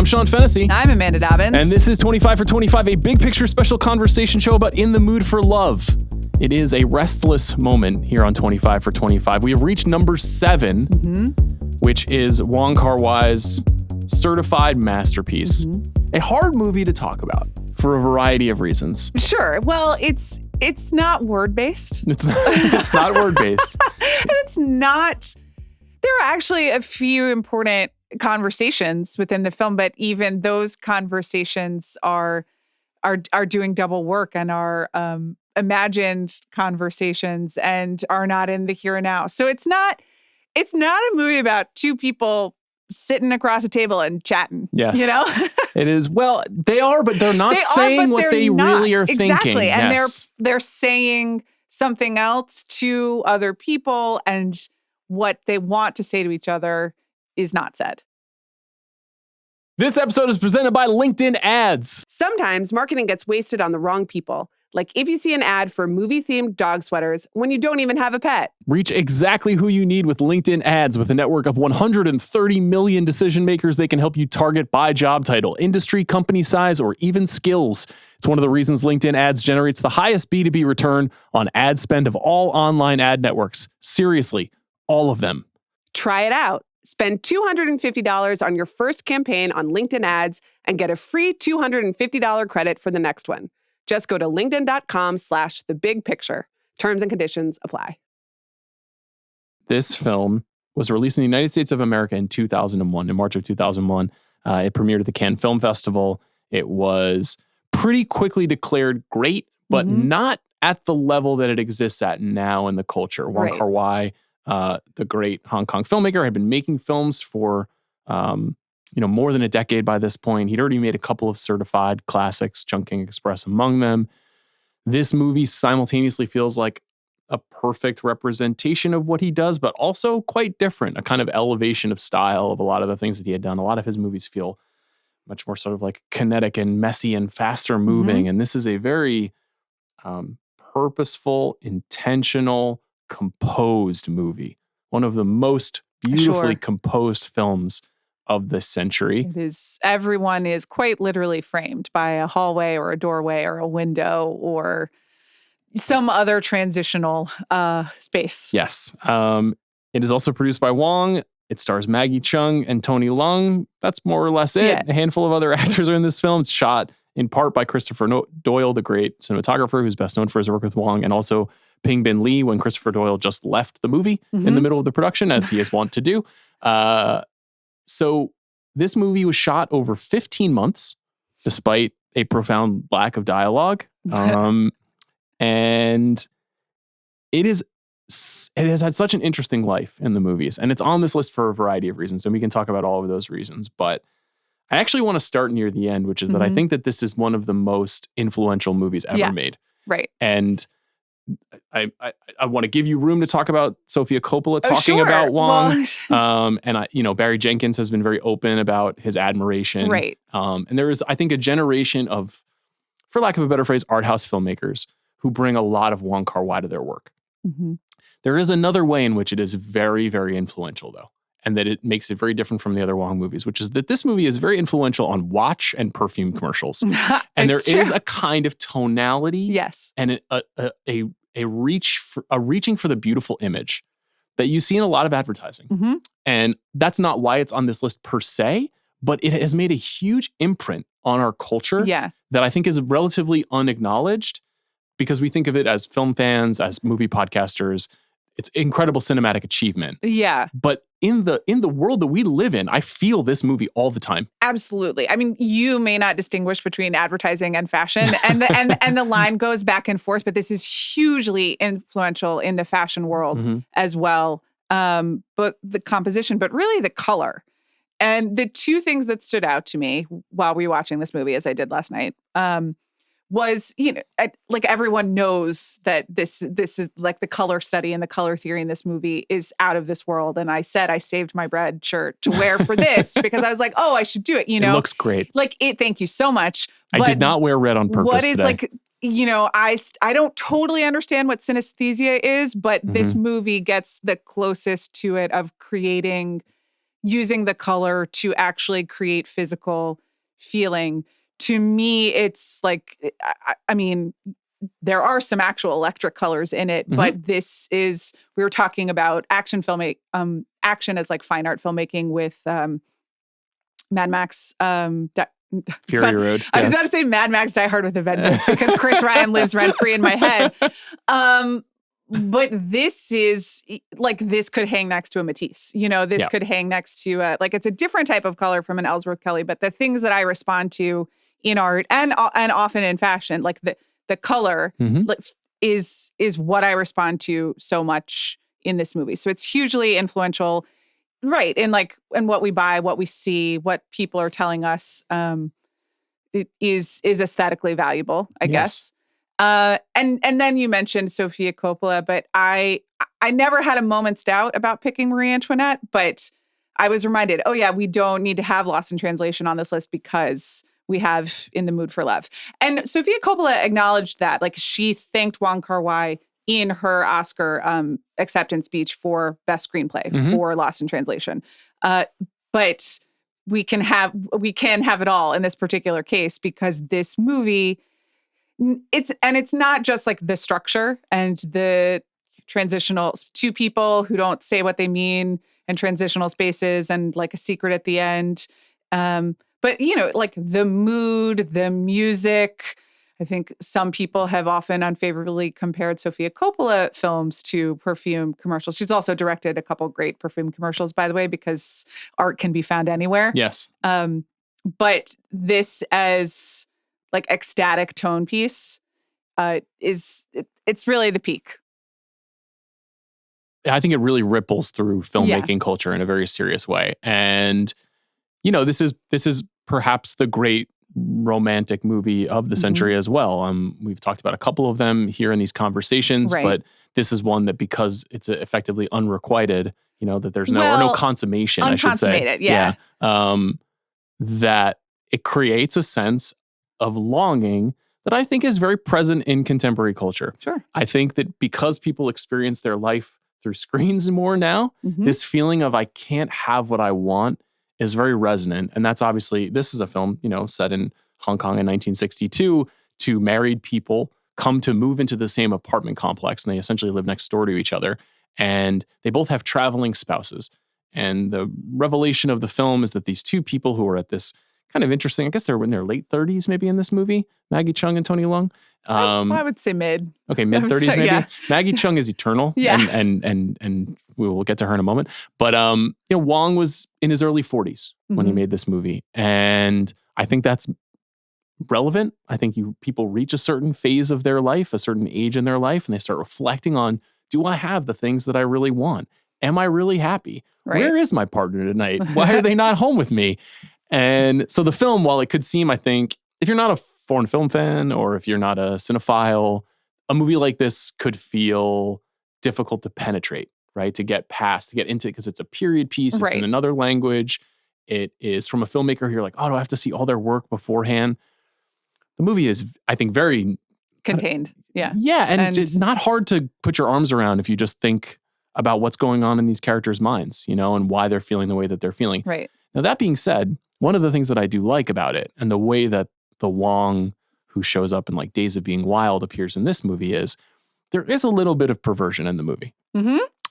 I'm Sean Fennessey. I'm Amanda Dobbins. And this is 25 for 25, a big picture special conversation show about In the Mood for Love. It is a restless moment here on 25 for 25. We have reached number 7, which is Wong Kar-wai's certified masterpiece. A hard movie to talk about for a variety of reasons. Sure. Well, it's not word-based. It's not word-based. And it's not... There are actually a few important conversations within the film, but even those conversations are doing double work and are imagined conversations and are not in the here and now. So it's not a movie about two people sitting across a table and chatting. Yes. You know? It is. Well, they are, but they're not saying what they really are thinking. Exactly. And yes. they're saying something else to other people, and what they want to say to each other is not said. This episode is presented by LinkedIn Ads. Sometimes marketing gets wasted on the wrong people. Like if you see an ad for movie-themed dog sweaters when you don't even have a pet. Reach exactly who you need with LinkedIn Ads. With a network of 130 million decision makers, they can help you target by job title, industry, company size, or even skills. It's one of the reasons LinkedIn Ads generates the highest B2B return on ad spend of all online ad networks. Seriously, all of them. Try it out. Spend $250 on your first campaign on LinkedIn Ads and get a free $250 credit for the next one. Just go to linkedin.com/thebigpicture. Terms and conditions apply. This film was released in the United States of America in 2001, in March of 2001. It premiered at the Cannes Film Festival. It was pretty quickly declared great, but not at the level that it exists at now in the culture. Wong Kar-wai, the great Hong Kong filmmaker, had been making films for more than a decade by this point. He'd already made a couple of certified classics, Chungking Express among them. This movie simultaneously feels like a perfect representation of what he does, but also quite different, a kind of elevation of style of a lot of the things that he had done. A lot of his movies feel much more sort of like kinetic and messy and faster moving. And this is a very purposeful, intentional, composed movie. One of the most beautifully composed films of this century. It is. Everyone is quite literally framed by a hallway or a doorway or a window or some other transitional space. Yes. It is also produced by Wong. It stars Maggie Cheung and Tony Leung. That's more or less it. Yeah. A handful of other actors are in this film. It's shot in part by Christopher Doyle, the great cinematographer who's best known for his work with Wong, and also Ping Bin Lee when Christopher Doyle just left the movie in the middle of the production, as he is wont to do. So this movie was shot over 15 months, despite a profound lack of dialogue. And it has had such an interesting life in the movies. And it's on this list for a variety of reasons. And we can talk about all of those reasons. But I actually want to start near the end, which is that I think that this is one of the most influential movies ever made. Right. And I want to give you room to talk about Sofia Coppola talking about Wong. And Barry Jenkins has been very open about his admiration. Right. And there is, I think, a generation of, for lack of a better phrase, art house filmmakers who bring a lot of Wong Kar-wai to their work. There is another way in which it is very, very influential, though, and that it makes it very different from the other Wong movies, which is that this movie is very influential on watch and perfume commercials. And there is a kind of tonality, yes, and a reaching for the beautiful image that you see in a lot of advertising. And that's not why it's on this list per se, but it has made a huge imprint on our culture that I think is relatively unacknowledged, because we think of it as film fans, as movie podcasters. It's incredible cinematic achievement. Yeah. But in the world that we live in, I feel this movie all the time. Absolutely. I mean, you may not distinguish between advertising and fashion, and the line goes back and forth, but this is hugely influential in the fashion world as well. But the composition, but really the color. And the two things that stood out to me while we were watching this movie, as I did last night, was, like everyone knows that this is like the color study and the color theory in this movie is out of this world. And I said I saved my bread shirt to wear for this because I was like, oh, I should do it. It looks great. Thank you so much. I did not wear red on purpose. What is today. I don't totally understand what synesthesia is, but this movie gets the closest to it of creating, using the color to actually create physical feeling. To me, it's like, I mean, there are some actual electric colors in it, but this is, we were talking about action action as like fine art filmmaking with Mad Max. Fury Road. I was about to say Mad Max Die Hard with a Vengeance because Chris Ryan lives rent-free in my head. But this is like, this could hang next to a Matisse. You know, this could hang next to like, it's a different type of color from an Ellsworth Kelly, but the things that I respond to in art and often in fashion, like the color like, is what I respond to so much in this movie. So it's hugely influential, right? In what we buy, what we see, what people are telling us it is aesthetically valuable, I guess. And then you mentioned Sofia Coppola, but I never had a moment's doubt about picking Marie Antoinette, but I was reminded, oh yeah, we don't need to have Lost in Translation on this list because we have In the Mood for Love. And Sofia Coppola acknowledged that, like, she thanked Wong Kar-wai in her Oscar acceptance speech for Best Screenplay for Lost in Translation. But we can have it all in this particular case because this movie, it's not just like the structure and the transitional two people who don't say what they mean and transitional spaces and like a secret at the end. But, you know, like the mood, the music. I think some people have often unfavorably compared Sofia Coppola films to perfume commercials. She's also directed a couple great perfume commercials, by the way, because art can be found anywhere. Yes. But this as like ecstatic tone piece it's really the peak. I think it really ripples through filmmaking culture in a very serious way. And, you know, this is perhaps the great romantic movie of the century as well. We've talked about a couple of them here in these conversations, but this is one that, because it's effectively unrequited, you know, that there's no consummation, I should say. That it creates a sense of longing that I think is very present in contemporary culture. Sure. I think that because people experience their life through screens more now, this feeling of I can't have what I want is very resonant. And that's obviously, this is a film, you know, set in Hong Kong in 1962. Two married people come to move into the same apartment complex, and they essentially live next door to each other. And they both have traveling spouses. And the revelation of the film is that these two people who are at this kind of interesting, I guess they're in their late 30s maybe in this movie, Maggie Cheung and Tony Leung. I would say mid. Okay, mid 30s maybe. Yeah. Maggie Cheung is eternal. Yeah. And we will get to her in a moment. But you know, Wong was in his early 40s when he made this movie. And I think that's relevant. I think people reach a certain phase of their life, a certain age in their life, and they start reflecting on, do I have the things that I really want? Am I really happy? Right. Where is my partner tonight? Why are they not home with me? And so the film, while it could seem, I think, if you're not a foreign film fan or if you're not a cinephile, a movie like this could feel difficult to penetrate, right? To get past, to get into it, because it's a period piece. It's in another language. It is from a filmmaker who you're like, oh, do I have to see all their work beforehand? The movie is, I think, very contained. Yeah. Yeah. And it's not hard to put your arms around if you just think about what's going on in these characters' minds, you know, and why they're feeling the way that they're feeling. Right. Now, that being said, one of the things that I do like about it, and the way that the Wong who shows up in like Days of Being Wild appears in this movie, is there is a little bit of perversion in the movie.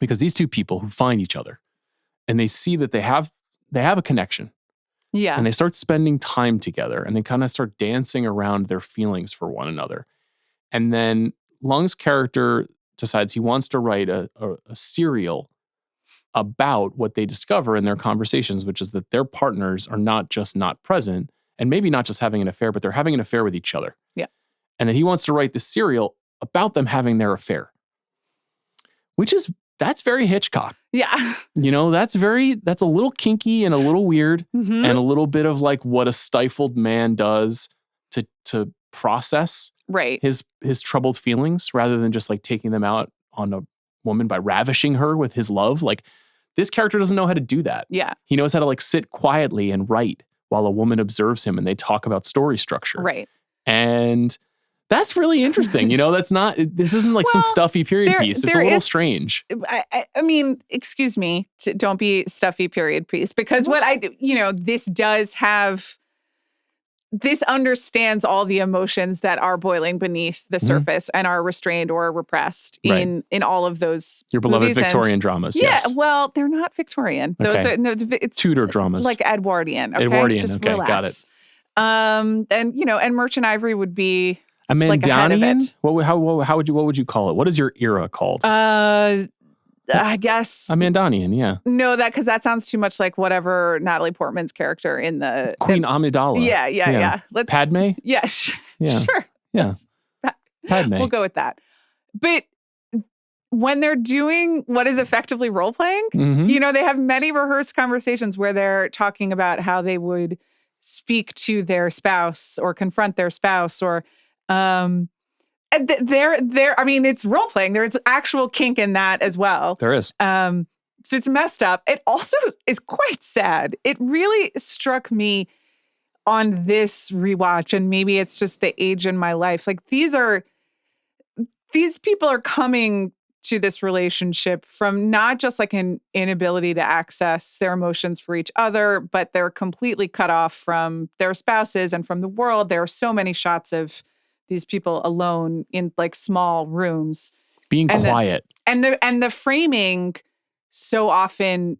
Because these two people who find each other and they see that they have a connection. Yeah. And they start spending time together and they kind of start dancing around their feelings for one another. And then Leung's character decides he wants to write a serial about what they discover in their conversations, which is that their partners are not just not present and maybe not just having an affair, but they're having an affair with each other. Yeah. And that he wants to write this serial about them having their affair, that's very Hitchcock. Yeah. You know, that's a little kinky and a little weird and a little bit of like what a stifled man does to process his troubled feelings rather than just like taking them out on a woman by ravishing her with his love. Like, this character doesn't know how to do that. Yeah. He knows how to like sit quietly and write while a woman observes him and they talk about story structure. Right. And That's really interesting. This isn't like some stuffy period piece. It's a little strange. I mean, excuse me, don't be stuffy period piece, because what I do, this does have, this understands all the emotions that are boiling beneath the surface and are restrained or repressed in all of those Your beloved movies. Victorian dramas. Yeah, yes. well, they're not Victorian. Those are it's Tudor dramas. like Edwardian. Okay? Edwardian. Just okay, relax. got it. And Merchant Ivory would be A like ahead of Mandanian? it. What would you call it? What is your era called? I guess A Mandanian, yeah. no, because that sounds too much like whatever Natalie Portman's character in the Queen Amidala. Yeah. Let's Padme? Yeah, Yeah. sure. Yeah. Padme. We'll go with that. But when they're doing what is effectively role playing, they have many rehearsed conversations where they're talking about how they would speak to their spouse or confront their spouse or and I mean, it's role playing. There's actual kink in that as well. There is. So it's messed up. It also is quite sad. It really struck me on this rewatch, and maybe it's just the age in my life. Like these people are coming to this relationship from not just like an inability to access their emotions for each other, but they're completely cut off from their spouses and from the world. There are so many shots of these people alone in like small rooms. Being quiet. And the framing so often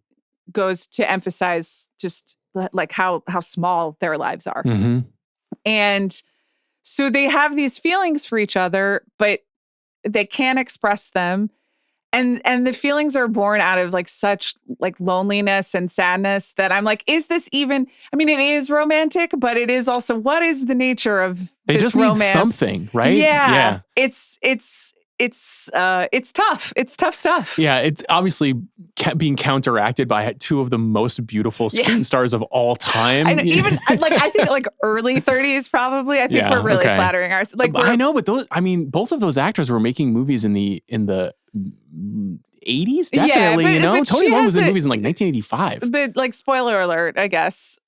goes to emphasize just like how small their lives are. Mm-hmm. And so they have these feelings for each other, but they can't express them. And the feelings are born out of like such like loneliness and sadness that I'm like, is this even, I mean, it is romantic, but it is also, what is the nature of they this just romance? Need something, right? Yeah. It's tough. It's tough stuff. Yeah. It's obviously being counteracted by two of the most beautiful screen stars of all time. And even like, I think like early 30s, probably. I think we're really flattering ourselves. Like I know, but both of those actors were making movies in the 80s, definitely. But Tony Wong was in movies in like 1985. But like, spoiler alert, I guess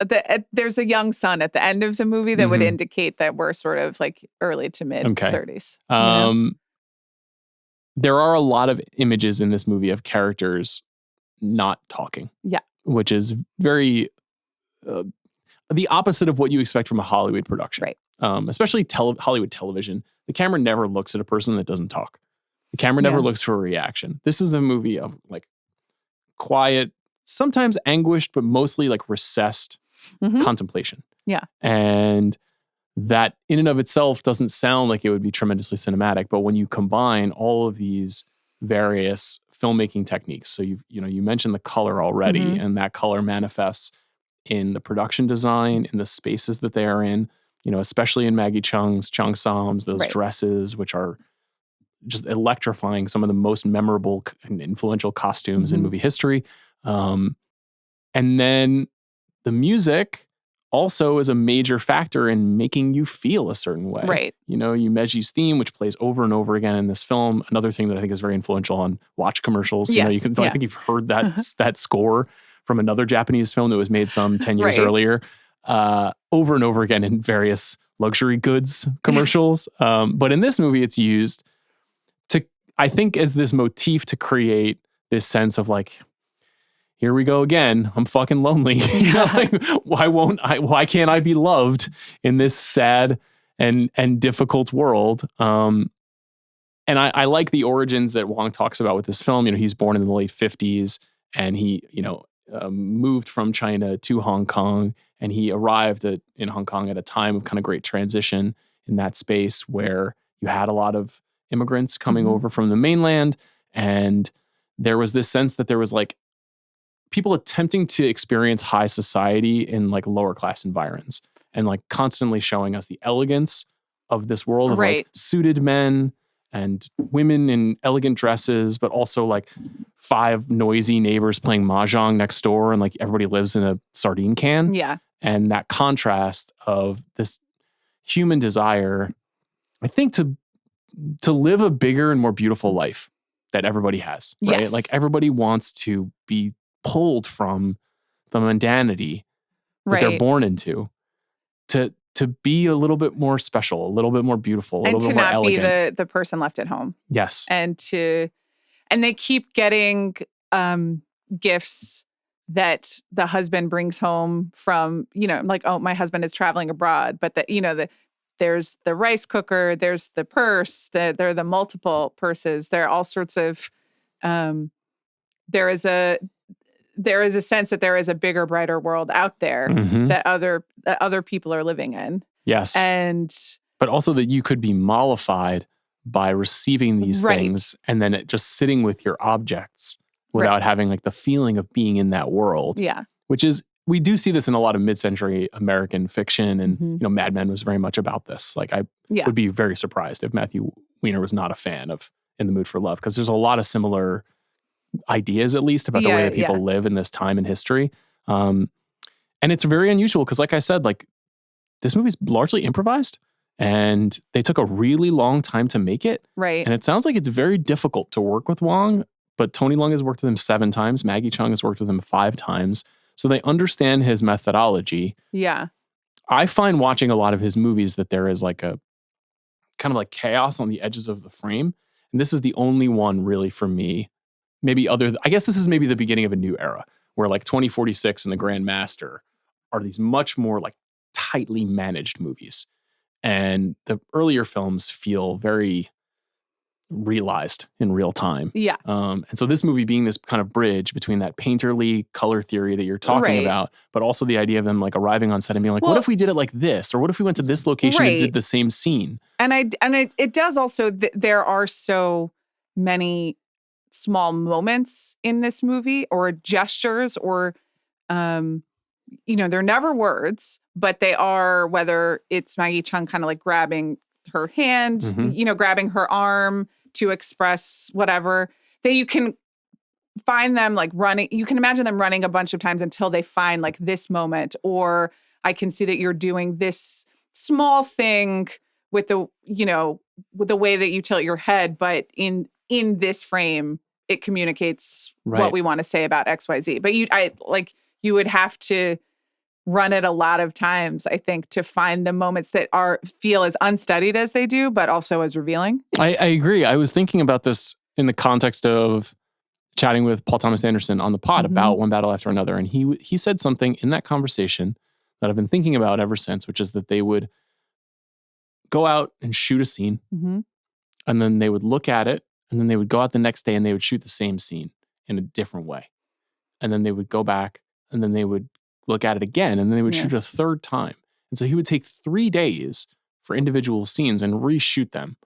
there's a young son at the end of the movie that would indicate that we're sort of like early to mid 30s. There are a lot of images in this movie of characters not talking. Yeah. Which is very the opposite of what you expect from a Hollywood production. Right. Especially Hollywood television. The camera never looks at a person that doesn't talk. The camera never looks for a reaction. This is a movie of like quiet, sometimes anguished, but mostly like recessed contemplation. Yeah. And that in and of itself doesn't sound like it would be tremendously cinematic, but when you combine all of these various filmmaking techniques, so you mentioned the color already, and that color manifests in the production design, in the spaces that they are in, especially in Maggie Cheung's Sam's, those dresses, which are just electrifying, some of the most memorable and influential costumes in movie history. And then the music also is a major factor in making you feel a certain way. Right. Yumeji's theme, which plays over and over again in this film, another thing that I think is very influential on watch commercials. Yes. I think you've heard that score from another Japanese film that was made some 10 years earlier, over and over again in various luxury goods commercials. But in this movie, it's used I think as this motif to create this sense of like, here we go again. I'm fucking lonely. Why can't I be loved in this sad and difficult world? And I like the origins that Wong talks about with this film. He's born in the late 50s and he, moved from China to Hong Kong, and he arrived in Hong Kong at a time of kind of great transition in that space where you had a lot of immigrants coming over from the mainland. And there was this sense that there was like people attempting to experience high society in like lower class environs and like constantly showing us the elegance of this world of like suited men and women in elegant dresses, but also like 5 noisy neighbors playing mahjong next door, and like everybody lives in a sardine can. Yeah. And that contrast of this human desire, I think, to live a bigger and more beautiful life that everybody has, right? Yes. Like everybody wants to be pulled from the mundanity that they're born into to to be a little bit more special, a little bit more beautiful, a little bit more elegant. And to not be the person left at home. Yes. And they keep getting gifts that the husband brings home from, like, oh, my husband is traveling abroad. But there's the rice cooker, there's the purse, there are the multiple purses. There are all sorts of, there is a sense that there is a bigger, brighter world out there that other people are living in. Yes. But also that you could be mollified by receiving these things and then just sitting with your objects without having like the feeling of being in that world. Yeah. Which is, we do see this in a lot of mid-century American fiction, and Mad Men was very much about this. Like, I would be very surprised if Matthew Weiner was not a fan of In the Mood for Love, because there's a lot of similar ideas, at least, about the way that people live in this time in history. And it's very unusual because, like I said, like, this movie's largely improvised, and they took a really long time to make it. Right. And it sounds like it's very difficult to work with Wong, but Tony Leung has worked with him 7 times. Maggie Cheung has worked with him 5 times. So they understand his methodology. Yeah. I find watching a lot of his movies that there is like a kind of like chaos on the edges of the frame. And this is the only one really for me. I guess this is maybe the beginning of a new era where like 2046 and The Grand Master are these much more like tightly managed movies. And the earlier films feel very realized in real time. Yeah. And so this movie being this kind of bridge between that painterly color theory that you're talking about, but also the idea of them like arriving on set and being like, what if we did it like this? Or what if we went to this location and did the same scene? And it does also, there are so many small moments in this movie, or gestures, or, they're never words, but they are, whether it's Maggie Cheung kind of like grabbing her hand, grabbing her arm to express whatever, that you can find them like running. You can imagine them running a bunch of times until they find like this moment, or I can see that you're doing this small thing with the way that you tilt your head, but in this frame, it communicates what we want to say about XYZ. But you would have to run it a lot of times, I think, to find the moments that feel as unstudied as they do, but also as revealing. I agree. I was thinking about this in the context of chatting with Paul Thomas Anderson on the pod about One Battle After Another. And he said something in that conversation that I've been thinking about ever since, which is that they would go out and shoot a scene, and then they would look at it, and then they would go out the next day and they would shoot the same scene in a different way. And then they would go back, and then they would look at it again, and then they would shoot it a third time. And so he would take 3 days for individual scenes and reshoot them,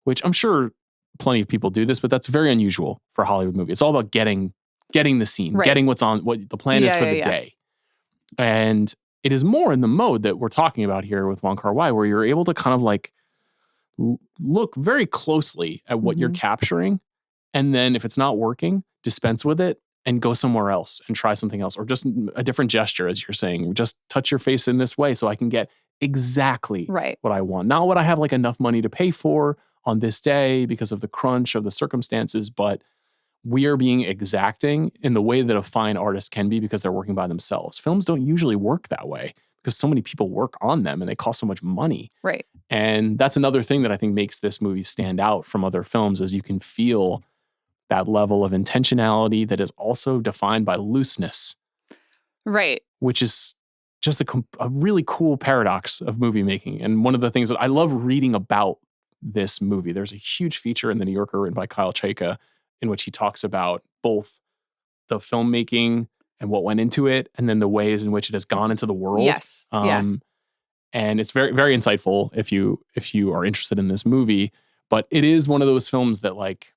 which I'm sure plenty of people do this, but that's very unusual for a Hollywood movie. It's all about getting the scene, getting what the plan is for the day. And it is more in the mode that we're talking about here with Wong Kar-wai, where you're able to kind of like look very closely at what you're capturing. And then if it's not working, dispense with it and go somewhere else and try something else, or just a different gesture, as you're saying. Just touch your face in this way so I can get exactly what I want. Not what I have like enough money to pay for on this day because of the crunch of the circumstances, but we are being exacting in the way that a fine artist can be because they're working by themselves. Films don't usually work that way because so many people work on them and they cost so much money. Right. And that's another thing that I think makes this movie stand out from other films, is you can feel that level of intentionality that is also defined by looseness. Right. Which is just a really cool paradox of movie making. And one of the things that I love reading about this movie, there's a huge feature in The New Yorker written by Kyle Chayka in which he talks about both the filmmaking and what went into it, and then the ways in which it has gone into the world. Yes. And it's very, very insightful if you are interested in this movie. But it is one of those films that, like,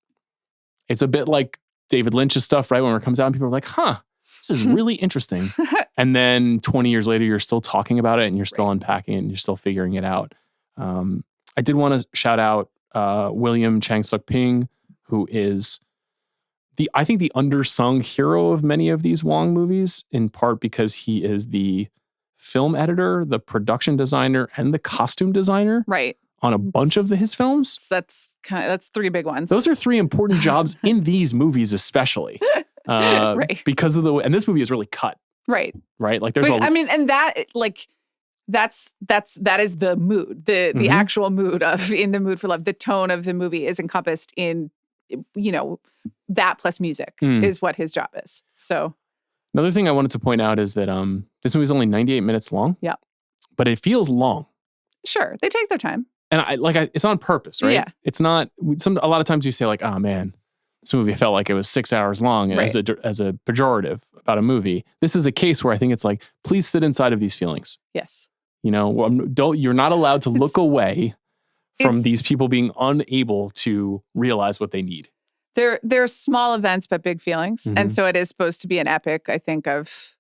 it's a bit like David Lynch's stuff, right? When it comes out and people are like, this is really interesting. And then 20 years later, you're still talking about it and you're still unpacking it and you're still figuring it out. I did want to shout out William Chang-suk Ping, who is I think the undersung hero of many of these Wong movies, in part because he is the film editor, the production designer, and the costume designer. Right. On a bunch of his films. That's 3 big ones. Those are 3 important jobs in these movies, especially. Because of and this movie is really cut. Right. Right. Like there's and that, like, that is the mood, the actual mood of In the Mood for Love. The tone of the movie is encompassed in, that plus music is what his job is. So another thing I wanted to point out is that this movie is only 98 minutes long. Yeah. But it feels long. Sure. They take their time. And it's on purpose, right? Yeah. It's not, a lot of times you say like, oh man, this movie felt like it was 6 hours long as a pejorative about a movie. This is a case where I think it's like, please sit inside of these feelings. Yes. You're not allowed to look away from these people being unable to realize what they need. They're small events, but big feelings. And so it is supposed to be an epic, I think, of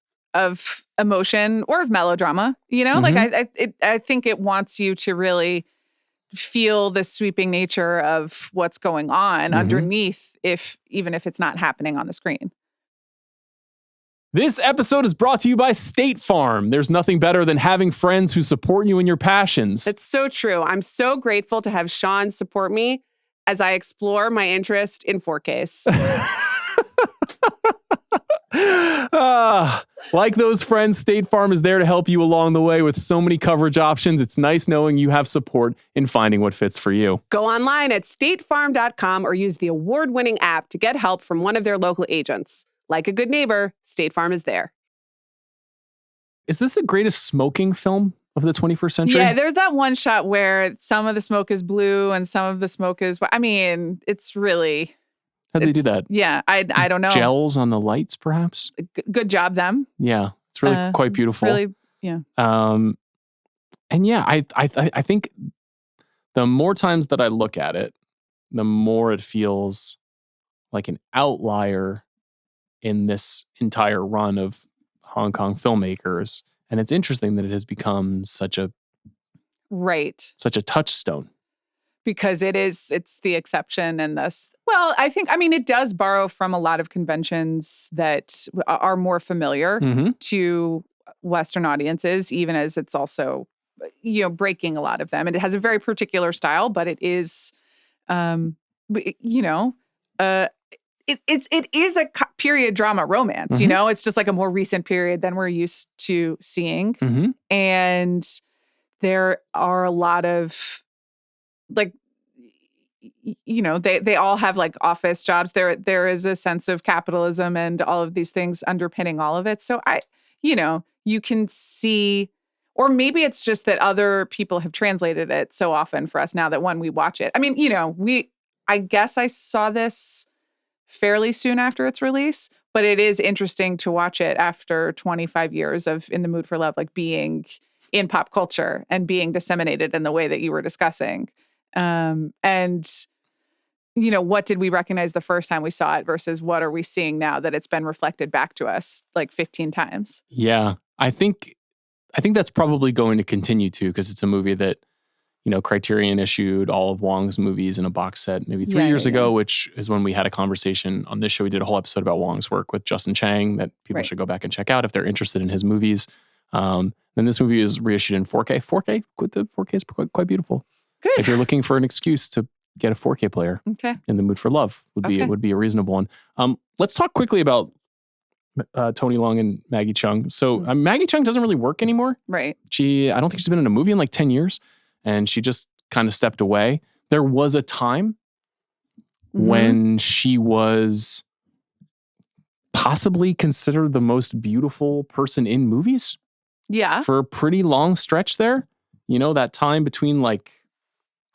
emotion or of melodrama, like I think it wants you to really feel the sweeping nature of what's going on underneath, even if it's not happening on the screen. This episode is brought to you by State Farm. There's nothing better than having friends who support you in your passions. It's so true. I'm so grateful to have Sean support me as I explore my interest in 4Ks. Like those friends, State Farm is there to help you along the way with so many coverage options. It's nice knowing you have support in finding what fits for you. Go online at statefarm.com or use the award-winning app to get help from one of their local agents. Like a good neighbor, State Farm is there. Is this the greatest smoking film of the 21st century? Yeah, there's that one shot where some of the smoke is blue and some of the smoke is, it's really... How'd they do that? Yeah, I don't know. Gels on the lights, perhaps? Good job, them. Yeah, it's really quite beautiful. Really, yeah. And yeah, I think the more times that I look at it, the more it feels like an outlier in this entire run of Hong Kong filmmakers. And it's interesting that it has become such a touchstone. Because it's the exception and this. Well, it does borrow from a lot of conventions that are more familiar to Western audiences, even as it's also, breaking a lot of them. And it has a very particular style, but it is, it is a period drama romance, it's just like a more recent period than we're used to seeing. And there are a lot of, like, they all have like office jobs. There is a sense of capitalism and all of these things underpinning all of it. So you can see, or maybe it's just that other people have translated it so often for us now that when we watch it. I guess I saw this fairly soon after its release, but it is interesting to watch it after 25 years of In the Mood for Love, like being in pop culture and being disseminated in the way that you were discussing. What did we recognize the first time we saw it versus what are we seeing now that it's been reflected back to us like 15 times? Yeah, I think that's probably going to continue to, because it's a movie that, Criterion issued all of Wong's movies in a box set maybe 3 years ago, which is when we had a conversation on this show. We did a whole episode about Wong's work with Justin Chang that people should go back and check out if they're interested in his movies. Then this movie is reissued in 4K. 4K is quite beautiful. Good. If you're looking for an excuse to get a 4K player, In the Mood for Love would be a reasonable one. Let's talk quickly about Tony Leung and Maggie Cheung. So Maggie Cheung doesn't really work anymore. Right. I don't think she's been in a movie in like 10 years, and she just kind of stepped away. There was a time when she was possibly considered the most beautiful person in movies. Yeah. For a pretty long stretch there. That time between like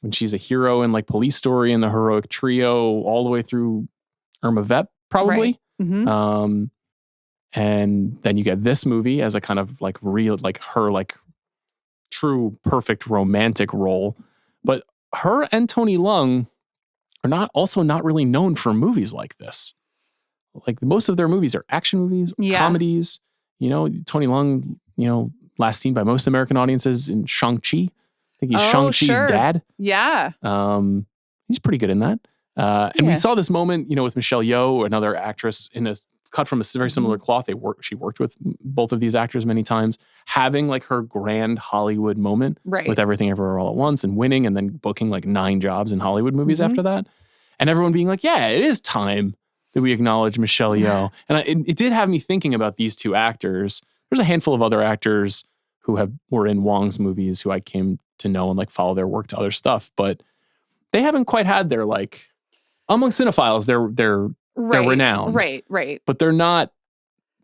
when she's a hero in like Police Story and The Heroic Trio all the way through Irma Vep, probably. Right. And then you get this movie as a kind of like real, like her like true perfect romantic role. But her and Tony Leung are not really known for movies like this. Like most of their movies are action movies, comedies. Tony Leung, last seen by most American audiences in Shang-Chi. I think he's Shang-Chi's dad. Yeah. He's pretty good in that. And we saw this moment, with Michelle Yeoh, another actress, in a cut from a very similar cloth. She worked with both of these actors many times, having like her grand Hollywood moment with Everything Everywhere All at Once and winning, and then booking like 9 jobs in Hollywood movies after that. And everyone being like, yeah, it is time that we acknowledge Michelle Yeoh. And it did have me thinking about these two actors. There's a handful of other actors who were in Wong's movies, who I came to know and like follow their work to other stuff, but they haven't quite had their like among cinephiles. They're renowned, right. But they're not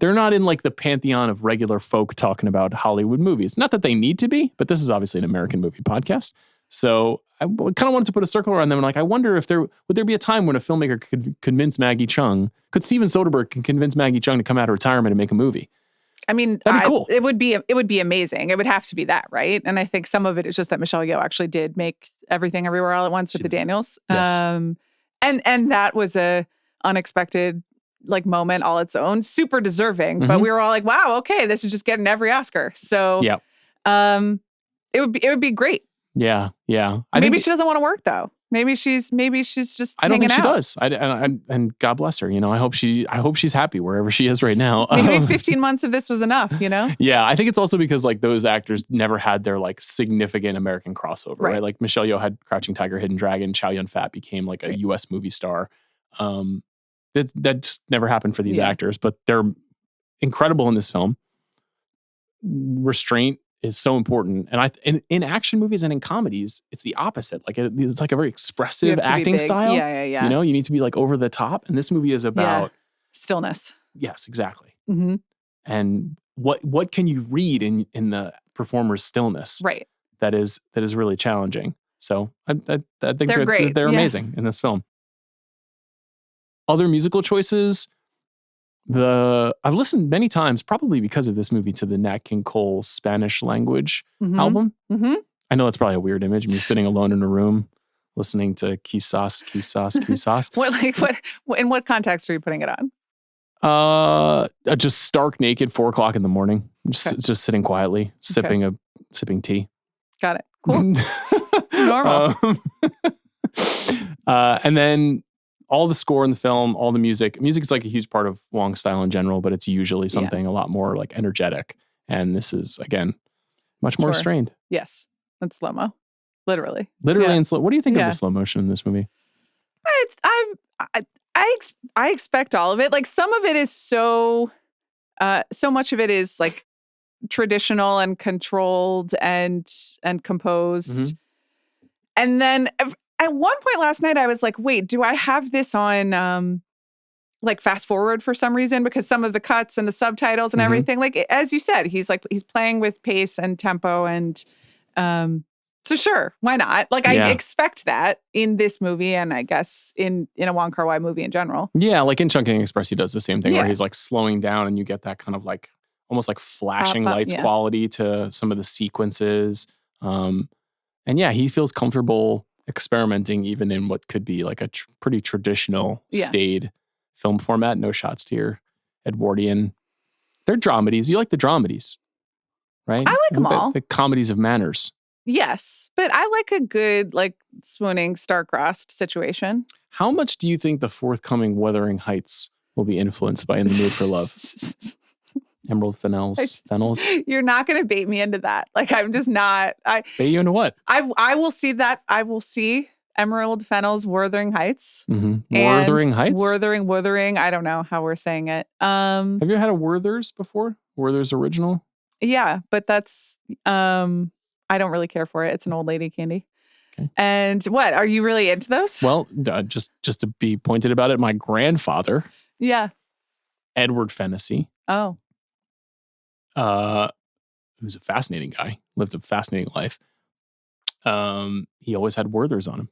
in like the pantheon of regular folk talking about Hollywood movies. Not that they need to be, but this is obviously an American movie podcast. So I kind of wanted to put a circle around them. And like, I wonder if would there be a time when a filmmaker could convince Maggie Cheung, could Steven Soderbergh convince Maggie Cheung to come out of retirement and make a movie? I mean, that'd be cool. It would be amazing. It would have to be that, right? And I think some of it is just that Michelle Yeoh actually did make Everything Everywhere All at Once with the Daniels. Yes. And that was a unexpected like moment all its own, super deserving. But we were all like, wow, okay, this is just getting every Oscar. So it would be great. Yeah. Maybe she doesn't want to work though. Maybe she's just. I don't think she out. does. And God bless her. I hope she's happy wherever she is right now. Maybe 15 months of this was enough. Yeah, I think it's also because like those actors never had their like significant American crossover, right? Like Michelle Yeoh had Crouching Tiger, Hidden Dragon. Chow Yun-fat became like a U.S. movie star. That just never happened for these actors, but they're incredible in this film. Restraint is so important, and in action movies and in comedies, it's the opposite. Like it's like a very expressive acting style. Yeah. You need to be like over the top, and this movie is about stillness. Yes, exactly. And what can you read in the performer's stillness? Right. That is really challenging. So I think they're great. They're amazing in this film. Other musical choices. I've listened many times, probably because of this movie, to the Nat King Cole Spanish language album. I know that's probably a weird image, me sitting alone in a room listening to Quizás, Quizás, Quizás. What in what context are you putting it on? Just stark naked, 4:00 in the morning, just sitting quietly, sipping tea. Got it. Cool. Normal. And then all the score in the film, all the music. Music is like a huge part of Wong's style in general, but it's usually something a lot more like energetic. And this is, again, much more restrained. Yes. That's slow-mo. Literally in slow. What do you think of the slow motion in this movie? I expect all of it. Like some of it is so much of it is like traditional and controlled and composed. And then at one point last night, I was like, wait, do I have this on like fast forward for some reason? Because some of the cuts and the subtitles and everything, like as you said, he's playing with pace and tempo and so sure, why not? Like I expect that in this movie and I guess in a Wong Kar-wai movie in general. Yeah, like in Chungking Express, he does the same thing where he's like slowing down and you get that kind of like almost like flashing lights quality to some of the sequences. And he feels comfortable experimenting even in what could be like a pretty traditional staid film format. No shots to your Edwardian. They're dramedies. You like the dramedies, right? I like them all. The comedies of manners. Yes, but I like a good like swooning star-crossed situation. How much do you think the forthcoming Wuthering Heights will be influenced by In the Mood for Love? Emerald Fennell's. You're not going to bait me into that. Like I'm just not. Bait you into what? I will see that. I will see Emerald Fennell's Wuthering Heights. Wuthering Heights? Wuthering. I don't know how we're saying it. Have you had a Werther's before? Werther's Original? Yeah, but that's I don't really care for it. It's an old lady candy. Okay. And what? Are you really into those? Well, just to be pointed about it, my grandfather. Yeah. Edward Fennessey. Oh. He was a fascinating guy, lived a fascinating life. He always had Werther's on him.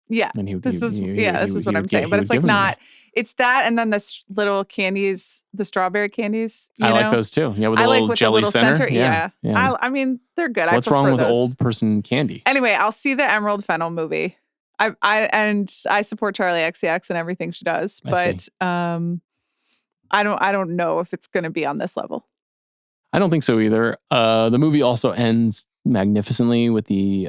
Yeah. And this is what I'm saying. But it's like not, it's that and then the little candies, the strawberry candies. I like those too. Yeah, with the little jelly center. Yeah. I mean, they're good. What's wrong with old person candy? Anyway, I'll see the Emerald Fennell movie. I support Charlie XCX and everything she does. But I don't know if it's going to be on this level. I don't think so either. The movie also ends magnificently with the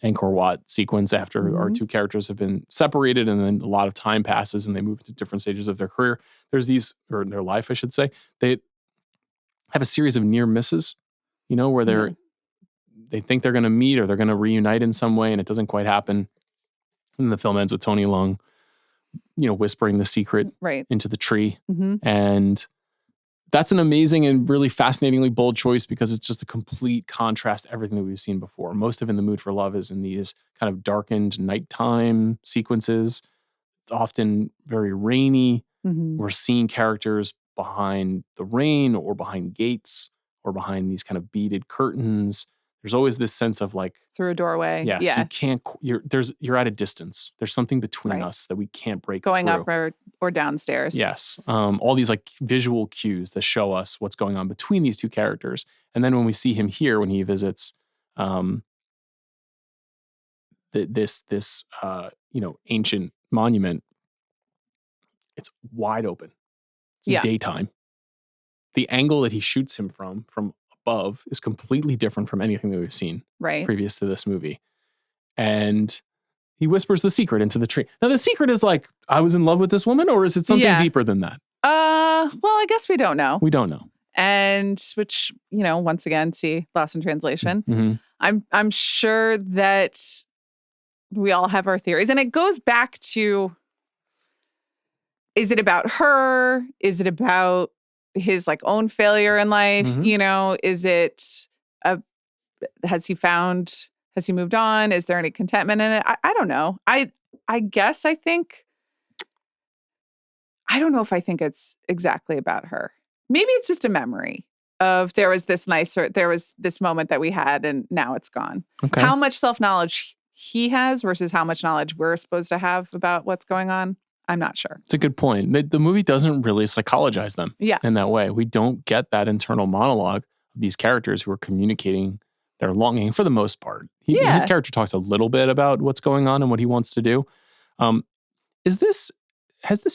Angkor Wat sequence after our two characters have been separated and then a lot of time passes and they move into different stages of their career. There's these, or their life, I should say. They have a series of near misses, where they think they're going to meet or they're going to reunite in some way and it doesn't quite happen. And the film ends with Tony Leung, whispering the secret into the tree. And that's an amazing and really fascinatingly bold choice because it's just a complete contrast to everything that we've seen before. Most of In the Mood for Love is in these kind of darkened nighttime sequences. It's often very rainy. We're seeing characters behind the rain or behind gates or behind these kind of beaded curtains. There's always this sense of like through a doorway. yes, you can't. You're at a distance. There's something between us that we can't break going through. up or downstairs. Yes, all these like visual cues that show us what's going on between these two characters. And then when we see him here, when he visits, this ancient monument, it's wide open. It's daytime. The angle that he shoots him from above is completely different from anything that we've seen previous to this movie. And he whispers the secret into the tree. Now, the secret is like, I was in love with this woman, or is it something deeper than that? Well, I guess we don't know. We don't know. And which, once again, see Lost in Translation. I'm sure that we all have our theories. And it goes back to, is it about her? Is it about his like own failure in life? Is it has he moved on? Is there any contentment in it? I don't know. I guess I don't know if I think it's exactly about her. Maybe it's just a memory of there was this moment that we had and now it's gone. Okay. How much self-knowledge he has versus how much knowledge we're supposed to have about what's going on, I'm not sure. It's a good point. The movie doesn't really psychologize them in that way. We don't get that internal monologue of these characters who are communicating their longing for the most part. His character talks a little bit about what's going on and what he wants to do. Has this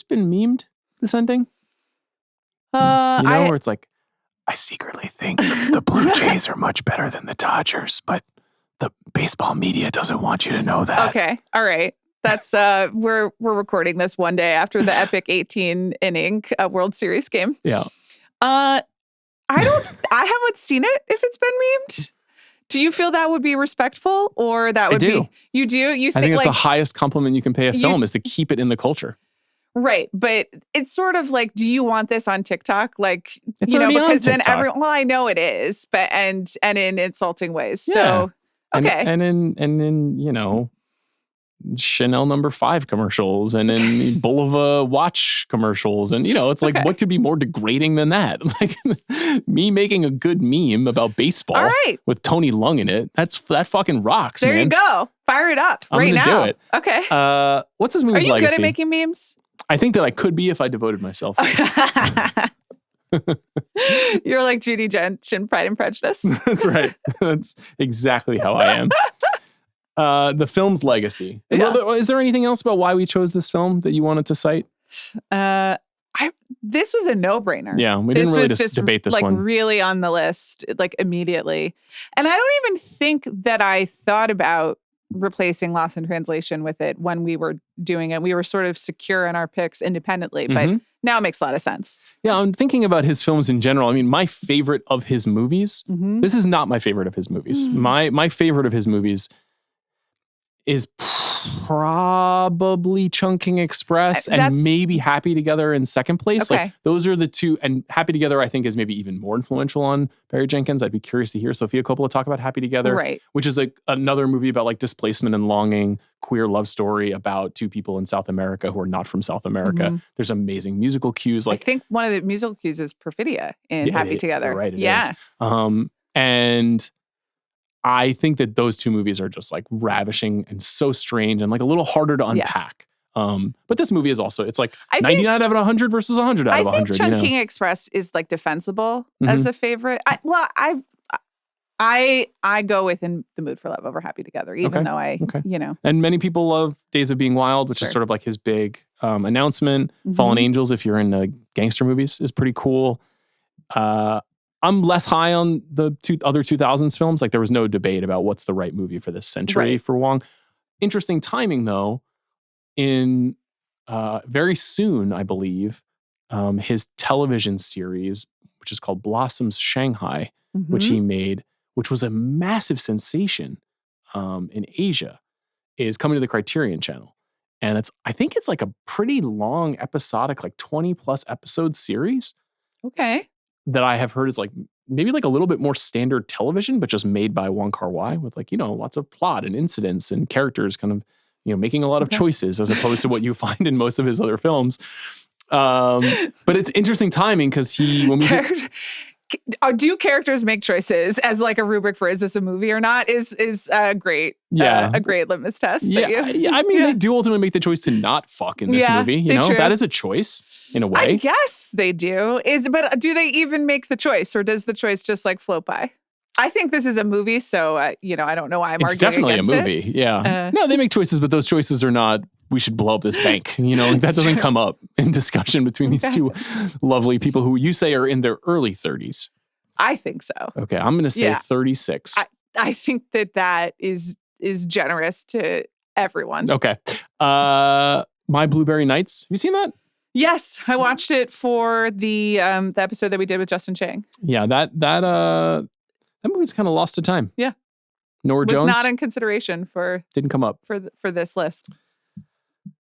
been memed, this ending? Where it's like, I secretly think the Blue Jays are much better than the Dodgers, but the baseball media doesn't want you to know that. Okay. All right. That's we're recording this one day after the epic 18-inning World Series game. Yeah. I haven't seen it if it's been memed. Do you feel that would be respectful, or that would be? You do? You think? I think it's the highest compliment you can pay a film is to keep it in the culture. Right, but it's sort of like, do you want this on TikTok? Like, it's because then everyone. Well, I know it is, but and in insulting ways. So okay, and in Chanel No. 5 commercials and in Bulova watch commercials. And, it's like, what could be more degrading than that? Like me making a good meme about baseball with Tony Lung in it. That fucking rocks, there man. You go. Fire it up I'm gonna now. Do it. Okay. What's this movie's legacy? Are you good at making memes? I think that I could be if I devoted myself. You're like Judi Dench in Pride and Prejudice. That's right. That's exactly how I am. The film's legacy. Yeah. Is there anything else about why we chose this film that you wanted to cite? This was a no-brainer. Yeah, we didn't really just debate this one. Really on the list, like immediately. And I don't even think that I thought about replacing Lost in Translation with it when we were doing it. We were sort of secure in our picks independently, but now it makes a lot of sense. Yeah, I'm thinking about his films in general. I mean, my favorite of his movies, this is not my favorite of his movies. My favorite of his movies is probably Chungking Express and maybe Happy Together in second place. Okay. Like those are the two, and Happy Together I think is maybe even more influential on Barry Jenkins. I'd be curious to hear Sofia Coppola talk about Happy Together, which is like another movie about like displacement and longing, queer love story about two people in South America who are not from South America. There's amazing musical cues. Like I think one of the musical cues is Perfidia in Happy Together. Right, it is. And I think that those two movies are just like ravishing and so strange and like a little harder to unpack. But this movie is also, it's like 99 out of 100 versus 100 out of 100. I think Chungking Express is like defensible as a favorite. I go with In the Mood for Love over Happy Together, even though And many people love Days of Being Wild, which is sort of like his big announcement. Fallen Angels, if you're into gangster movies, is pretty cool. I'm less high on the other 2000s films. Like there was no debate about what's the right movie for this century for Wong. Interesting timing though. In very soon, I believe, his television series, which is called Blossoms Shanghai, which he made, which was a massive sensation in Asia, is coming to the Criterion Channel. And I think it's like a pretty long episodic, like 20 plus episode series. Okay. that I have heard is like maybe like a little bit more standard television, but just made by Wong Kar-wai with like, lots of plot and incidents and characters kind of, making a lot of choices as opposed to what you find in most of his other films. But it's interesting timing because do characters make choices as like a rubric for is this a movie or not is a great litmus test. They do ultimately make the choice to not fuck in this movie. That is a choice in a way. I guess they do. But do they even make the choice, or does the choice just like float by? I think this is a movie, so I don't know why I'm arguing It's definitely against a movie. it. Yeah. No, they make choices, but those choices are not. We should blow up this bank. That doesn't come up in discussion between these two lovely people who you say are in their early 30s. I think so. Okay, I'm going to say 36. I think that is generous to everyone. Okay. My Blueberry Nights. Have you seen that? Yes, I watched it for the episode that we did with Justin Chang. Yeah, that movie's kind of lost to time. Yeah. Norah Jones was not in consideration didn't come up for this list.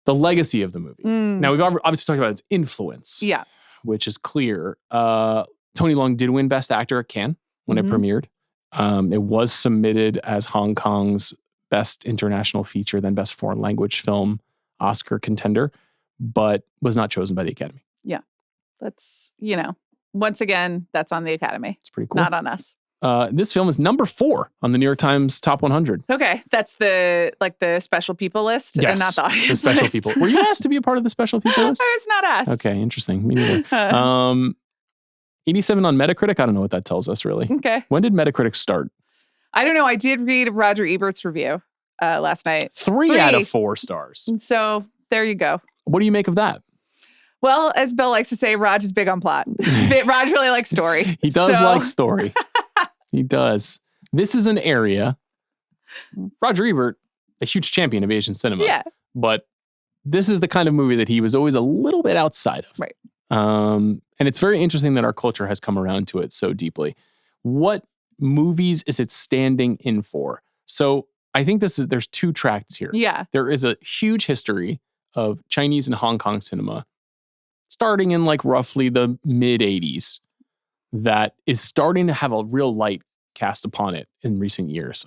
The legacy of the movie. Now, we've obviously talked about its influence. Yeah. Which is clear. Tony Leung did win Best Actor at Cannes when it premiered. It was submitted as Hong Kong's Best International Feature, then Best Foreign Language Film Oscar contender, but was not chosen by the Academy. Yeah. That's, once again, that's on the Academy. It's pretty cool. Not on us. This film is number 4 on the New York Times Top 100. Okay. That's the special people list yes, and not the audience the special list. people. Were you asked to be a part of the special people list? I was not asked. Okay, interesting. Me neither. 87 on Metacritic. I don't know what that tells us, really. Okay. When did Metacritic start? I don't know. I did read Roger Ebert's review last night. 3 out of 4 stars. So there you go. What do you make of that? Well, as Bill likes to say, Raj is big on plot. Raj really likes story. He does like story. He does. This is an area. Roger Ebert, a huge champion of Asian cinema. Yeah. But this is the kind of movie that he was always a little bit outside of. Right. And it's very interesting that our culture has come around to it so deeply. What movies is it standing in for? So I think there's 2 tracks here. Yeah. There is a huge history of Chinese and Hong Kong cinema starting in like roughly the mid 80s that is starting to have a real light cast upon it in recent years.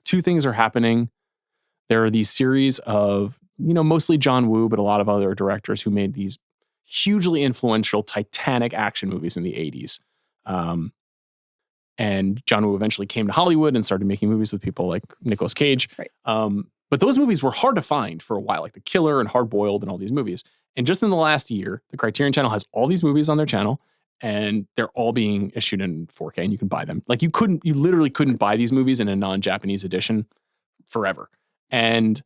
2 things are happening. There are these series of, mostly John Woo, but a lot of other directors who made these hugely influential Titanic action movies in the 80s. And John Woo eventually came to Hollywood and started making movies with people like Nicolas Cage. Right. But those movies were hard to find for a while, like The Killer and Hard Boiled and all these movies. And just in the last year, the Criterion Channel has all these movies on their channel, and they're all being issued in 4K, and you can buy them. Like you literally couldn't buy these movies in a non-Japanese edition forever. And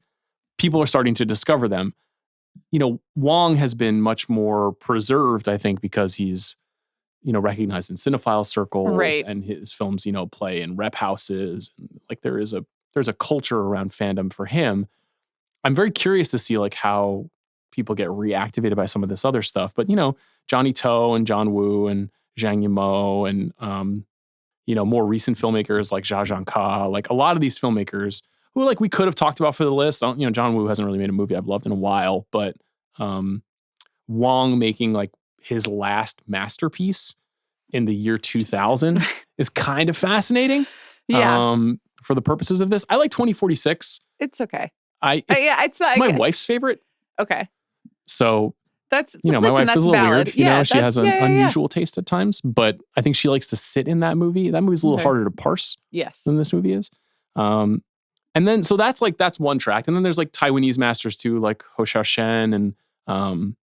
people are starting to discover them. Wong has been much more preserved, I think, because he's, recognized in cinephile circles, right. And his films, play in rep houses. And like there's a culture around fandom for him. I'm very curious to see like how people get reactivated by some of this other stuff. But, Johnny To and John Woo and Zhang Yimou and, more recent filmmakers like Jia Zhangka, like a lot of these filmmakers who like we could have talked about for the list. John Woo hasn't really made a movie I've loved in a while, but Wong making like his last masterpiece in the year 2000 is kind of fascinating. Yeah. For the purposes of this, I like 2046. It's okay. It's my wife's favorite. Okay. So that's my wife is a little valid. weird. Yeah, she has an unusual taste at times, but I think she likes to sit in that movie. That movie's a little harder to parse. Yes. Than this movie is. And then so that's one track, and then there's like Taiwanese masters too, like Ho Xiaoshen and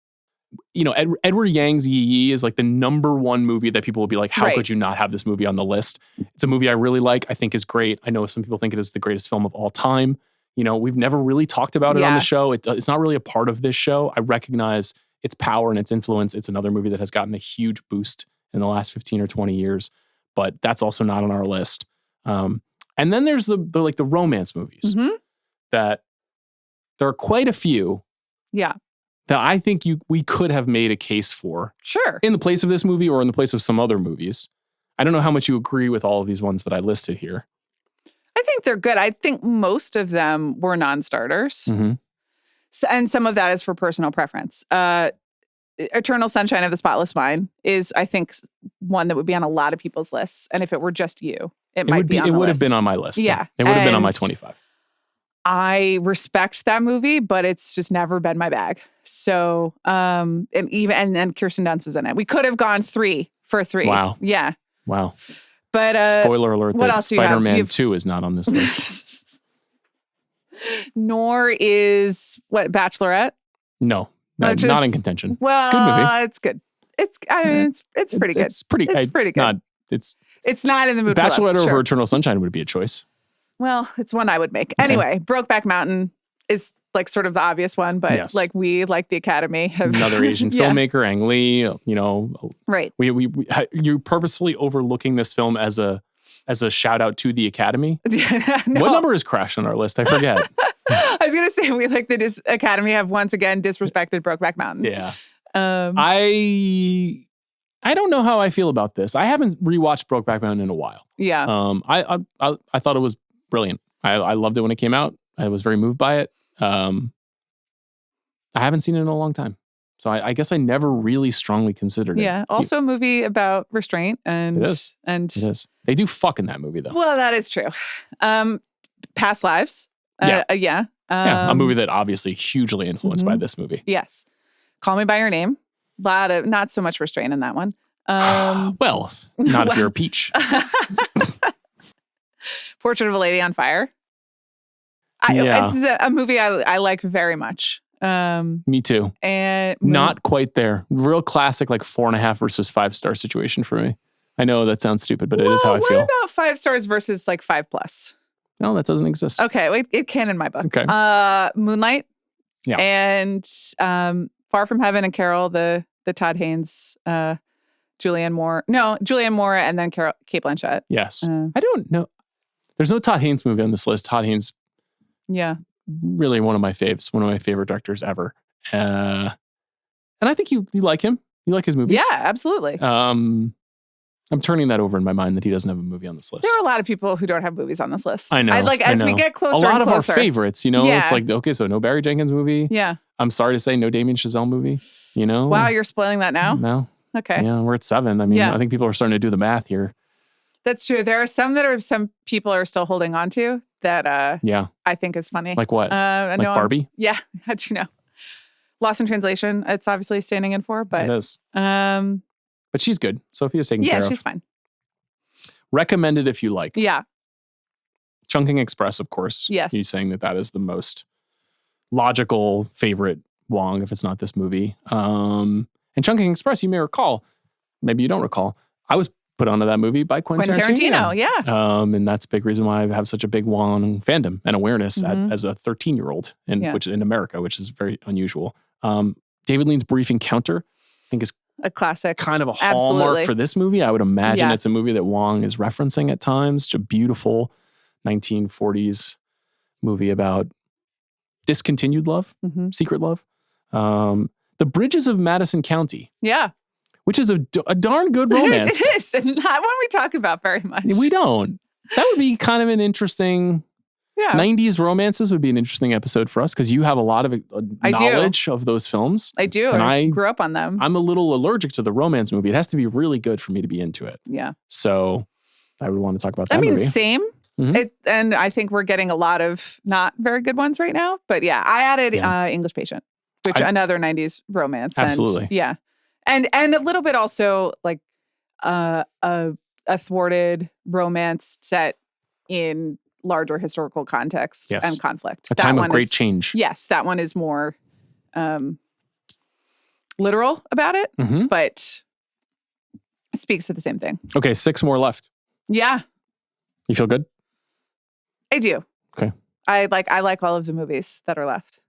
Edward Yang's Yi Yi is like the number 1 movie that people will be like, how could you not have this movie on the list? It's a movie I really like. I think is great. I know some people think it is the greatest film of all time. We've never really talked about it on the show. It's not really a part of this show. I recognize its power and its influence. It's another movie that has gotten a huge boost in the last 15 or 20 years, but that's also not on our list. And then there's the romance movies that there are quite a few. Yeah. That I think we could have made a case for. Sure. In the place of this movie or in the place of some other movies. I don't know how much you agree with all of these ones that I listed here. I think they're good. I think most of them were non-starters. Mm-hmm. So, and some of that is for personal preference. Eternal Sunshine of the Spotless Mind is, I think, one that would be on a lot of people's lists. And if it were just you, it might be on the list. It would have been on my list. Yeah. It would have been on my 25. I respect that movie, but it's just never been my bag. So, and Kirsten Dunst is in it. We could have gone 3 for 3. Wow. Yeah. Wow. But spoiler alert, what that else do you have? Spider-Man 2 is not on this list. Nor is Bachelorette? No, not in contention. Well, good movie. It's good. It's pretty good. It's pretty good. It's not in the mood for Bachelorette love, over sure. Eternal Sunshine would be a choice. Well, it's one I would make. Anyway, Brokeback Mountain is like sort of the obvious one, but yes. like we, like the Academy, have another Asian filmmaker, Ang Lee. You know, right? You're purposefully overlooking this film as a shout out to the Academy. No. What number is Crash on our list? I forget. I was gonna say we like the Academy have once again disrespected Brokeback Mountain. Yeah. I don't know how I feel about this. I haven't rewatched Brokeback Mountain in a while. Yeah. I thought it was brilliant. I loved it when it came out. I was very moved by it. I haven't seen it in a long time. So I guess I never really strongly considered it. Yeah. Also a movie about restraint and it is. It is. They do fuck in that movie though. Well, that is true. Past Lives. Yeah. A movie that obviously hugely influenced by this movie. Yes. Call Me by Your Name. Not so much restraint in that one. Well, not if you're a peach. Portrait of a Lady on Fire. It's a movie I like very much. Me too. And not quite there. Real classic, like 4.5 versus 5-star situation for me. I know that sounds stupid, but it is how I feel. What about 5 stars versus like 5+? No, that doesn't exist. Okay, wait, it can in my book. Okay. Moonlight. Yeah. And Far From Heaven and Carol, the Todd Haynes, Julianne Moore, and then Kate Blanchett. Yes. I don't know. There's no Todd Haynes movie on this list. Todd Haynes. Yeah. Really one of my faves, one of my favorite directors ever. And I think you like him. You like his movies. Yeah, absolutely. I'm turning that over in my mind that he doesn't have a movie on this list. There are a lot of people who don't have movies on this list. I know. As we get closer, a lot and closer. of our favorites, it's like, okay, so no Barry Jenkins movie. Yeah. I'm sorry to say, no Damien Chazelle movie. Wow, you're spoiling that now? No. Okay. Yeah, we're at 7. I mean, I think people are starting to do the math here. That's true. There are some people are still holding on to that I think is funny. Like what? Like Barbie? Yeah. How'd you know? Lost in Translation, it's obviously standing in for, but it is. But she's good. Sophia's taken care of. Yeah, she's fine. Recommended if you like. Yeah. Chungking Express, of course. Yes. He's saying that is the most logical favorite Wong, if it's not this movie. And Chungking Express, you may recall, maybe you don't recall, I was put onto that movie by Quentin Tarantino. Yeah. And that's a big reason why I have such a big Wong fandom and awareness as a 13-year-old which in America, which is very unusual. David Lean's Brief Encounter, I think is a classic. Kind of a hallmark for this movie. I would imagine it's a movie that Wong is referencing at times. It's a beautiful 1940s movie about discontinued love, secret love. The Bridges of Madison County. Yeah. Which is a darn good romance. It is. And not one we talk about very much. We don't. That would be kind of an interesting... 90s romances would be an interesting episode for us because you have a lot of knowledge of those films. I do. And I grew up on them. I'm a little allergic to the romance movie. It has to be really good for me to be into it. Yeah. So I would want to talk about that movie. Same. Mm-hmm. And I think we're getting a lot of not very good ones right now. But yeah, I added English Patient, which another 90s romance. Absolutely. And a little bit also like a thwarted romance set in larger historical context and conflict. A time of great change. Yes, that one is more literal about it, but speaks to the same thing. Okay, 6 more left. Yeah. You feel good? I do. Okay. I like all of the movies that are left.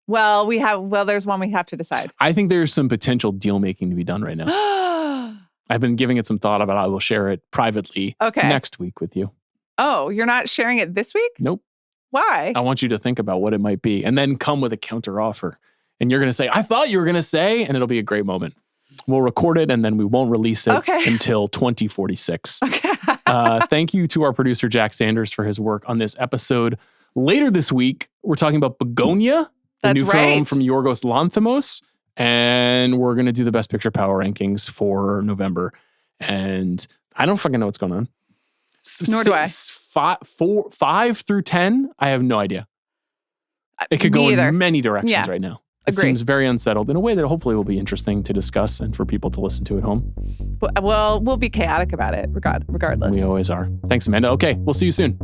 Well, there's one we have to decide. I think there's some potential deal making to be done right now. I've been giving it some thought about. I will share it privately next week with you. Oh, you're not sharing it this week? Nope. Why? I want you to think about what it might be and then come with a counter offer. And you're going to say, I thought you were going to say, and it'll be a great moment. We'll record it and then we won't release it until 2046. Okay. Thank you to our producer, Jack Sanders, for his work on this episode. Later this week, we're talking about Begonia, the new film from Yorgos Lanthimos. And we're going to do the Best Picture Power Rankings for November. And I don't fucking know what's going on. Nor do I. 5 through 10, I have no idea. It could go in many directions right now. It seems very unsettled in a way that hopefully will be interesting to discuss and for people to listen to at home. Well, we'll be chaotic about it regardless. We always are. Thanks, Amanda. Okay, we'll see you soon.